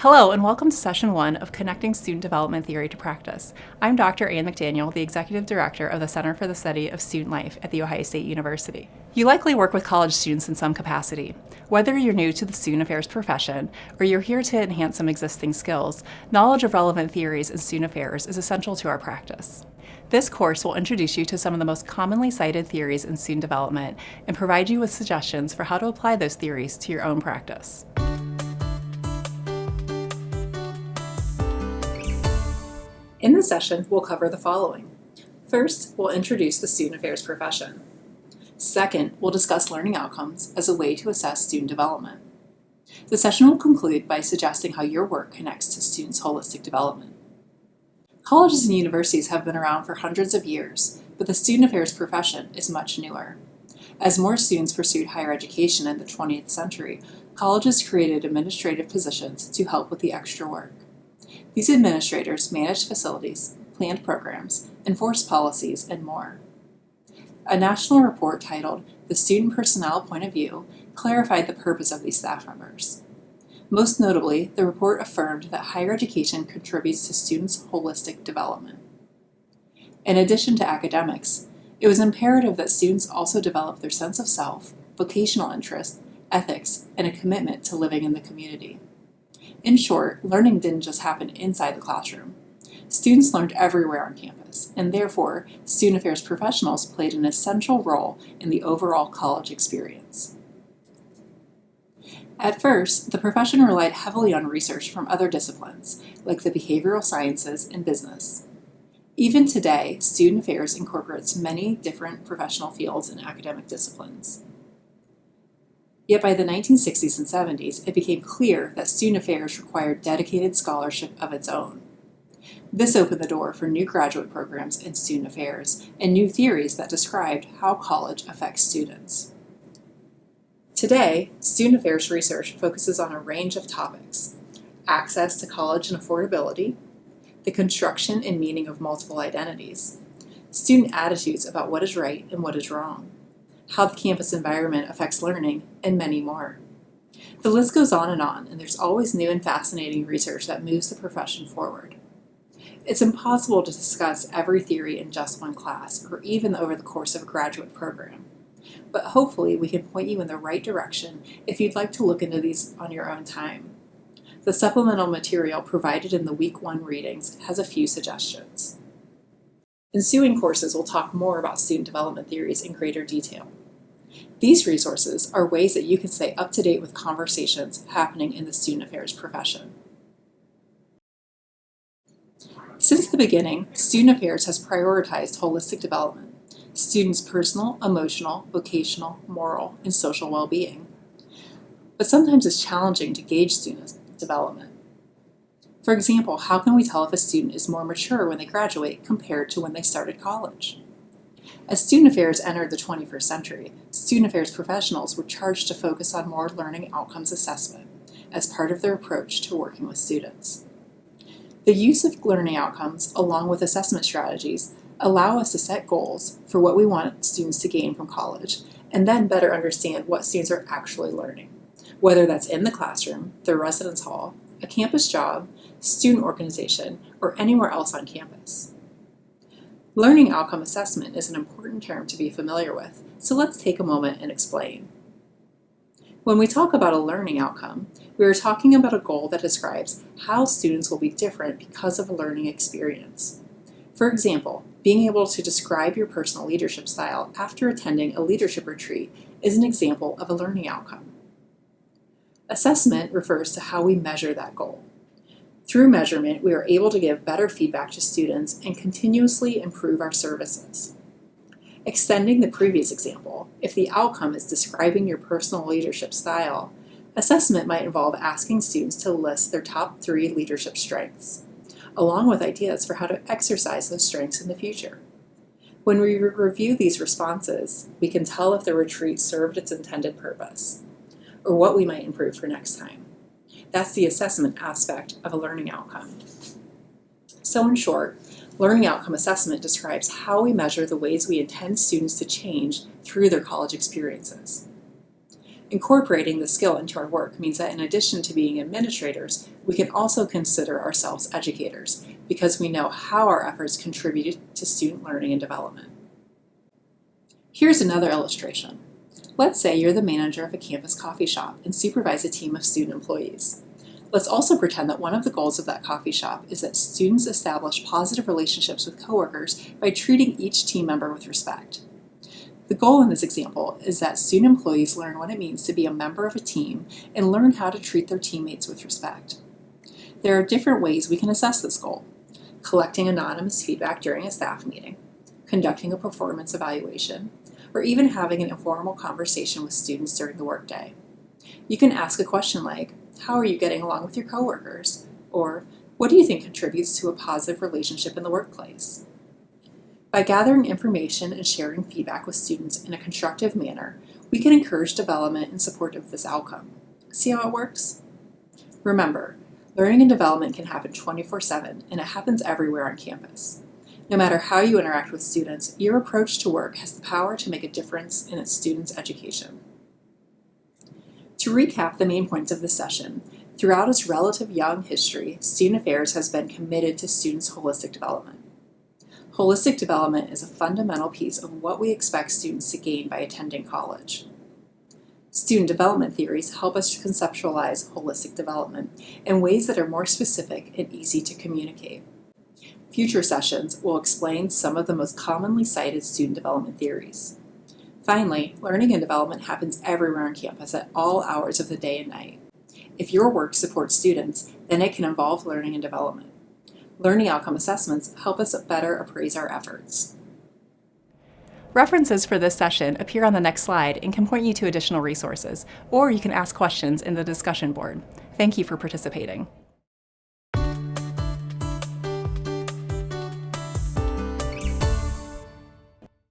Hello, and welcome to Session 1 of Connecting Student Development Theory to Practice. I'm Dr. Ann McDaniel, the Executive Director of the Center for the Study of Student Life at The Ohio State University. You likely work with college students in some capacity. Whether you're new to the student affairs profession or you're here to enhance some existing skills, knowledge of relevant theories in student affairs is essential to our practice. This course will introduce you to some of the most commonly cited theories in student development and provide you with suggestions for how to apply those theories to your own practice. In this session, we'll cover the following. First, we'll introduce the student affairs profession. Second, we'll discuss learning outcomes as a way to assess student development. The session will conclude by suggesting how your work connects to students' holistic development. Colleges and universities have been around for hundreds of years, but the student affairs profession is much newer. As more students pursued higher education in the 20th century, colleges created administrative positions to help with the extra work. These administrators managed facilities, planned programs, enforced policies, and more. A national report titled "The Student Personnel Point of View" clarified the purpose of these staff members. Most notably, the report affirmed that higher education contributes to students' holistic development. In addition to academics, it was imperative that students also develop their sense of self, vocational interests, ethics, and a commitment to living in the community. In short, learning didn't just happen inside the classroom. Students learned everywhere on campus, and therefore, student affairs professionals played an essential role in the overall college experience. At first, the profession relied heavily on research from other disciplines, like the behavioral sciences and business. Even today, student affairs incorporates many different professional fields and academic disciplines. Yet by the 1960s and 70s, it became clear that student affairs required dedicated scholarship of its own. This opened the door for new graduate programs in student affairs and new theories that described how college affects students. Today, student affairs research focuses on a range of topics: access to college and affordability, the construction and meaning of multiple identities, student attitudes about what is right and what is wrong, how the campus environment affects learning, and many more. The list goes on, and there's always new and fascinating research that moves the profession forward. It's impossible to discuss every theory in just one class, or even over the course of a graduate program. But hopefully we can point you in the right direction if you'd like to look into these on your own time. The supplemental material provided in the Week 1 readings has a few suggestions. Ensuing courses will talk more about student development theories in greater detail. These resources are ways that you can stay up to date with conversations happening in the student affairs profession. Since the beginning, student affairs has prioritized holistic development, students' personal, emotional, vocational, moral, and social well-being. But sometimes it's challenging to gauge student development. For example, how can we tell if a student is more mature when they graduate compared to when they started college? As student affairs entered the 21st century, student affairs professionals were charged to focus on more learning outcomes assessment as part of their approach to working with students. The use of learning outcomes, along with assessment strategies, allow us to set goals for what we want students to gain from college, and then better understand what students are actually learning, whether that's in the classroom, their residence hall, a campus job, student organization, or anywhere else on campus. Learning outcome assessment is an important term to be familiar with, so let's take a moment and explain. When we talk about a learning outcome, we are talking about a goal that describes how students will be different because of a learning experience. For example, being able to describe your personal leadership style after attending a leadership retreat is an example of a learning outcome. Assessment refers to how we measure that goal. Through measurement, we are able to give better feedback to students and continuously improve our services. Extending the previous example, if the outcome is describing your personal leadership style, assessment might involve asking students to list their top 3 leadership strengths, along with ideas for how to exercise those strengths in the future. When we review these responses, we can tell if the retreat served its intended purpose, or what we might improve for next time. That's the assessment aspect of a learning outcome. So in short, learning outcome assessment describes how we measure the ways we intend students to change through their college experiences. Incorporating the skill into our work means that in addition to being administrators, we can also consider ourselves educators because we know how our efforts contribute to student learning and development. Here's another illustration. Let's say you're the manager of a campus coffee shop and supervise a team of student employees. Let's also pretend that one of the goals of that coffee shop is that students establish positive relationships with coworkers by treating each team member with respect. The goal in this example is that student employees learn what it means to be a member of a team and learn how to treat their teammates with respect. There are different ways we can assess this goal: collecting anonymous feedback during a staff meeting, conducting a performance evaluation, or even having an informal conversation with students during the workday. You can ask a question like, "How are you getting along with your coworkers?" Or, "What do you think contributes to a positive relationship in the workplace?" By gathering information and sharing feedback with students in a constructive manner, we can encourage development in support of this outcome. See how it works? Remember, learning and development can happen 24/7, and it happens everywhere on campus. No matter how you interact with students, your approach to work has the power to make a difference in its students' education. To recap the main points of this session, throughout its relative young history, Student Affairs has been committed to students' holistic development. Holistic development is a fundamental piece of what we expect students to gain by attending college. Student development theories help us conceptualize holistic development in ways that are more specific and easy to communicate. Future sessions will explain some of the most commonly cited student development theories. Finally, learning and development happens everywhere on campus at all hours of the day and night. If your work supports students, then it can involve learning and development. Learning outcome assessments help us better appraise our efforts. References for this session appear on the next slide and can point you to additional resources, or you can ask questions in the discussion board. Thank you for participating.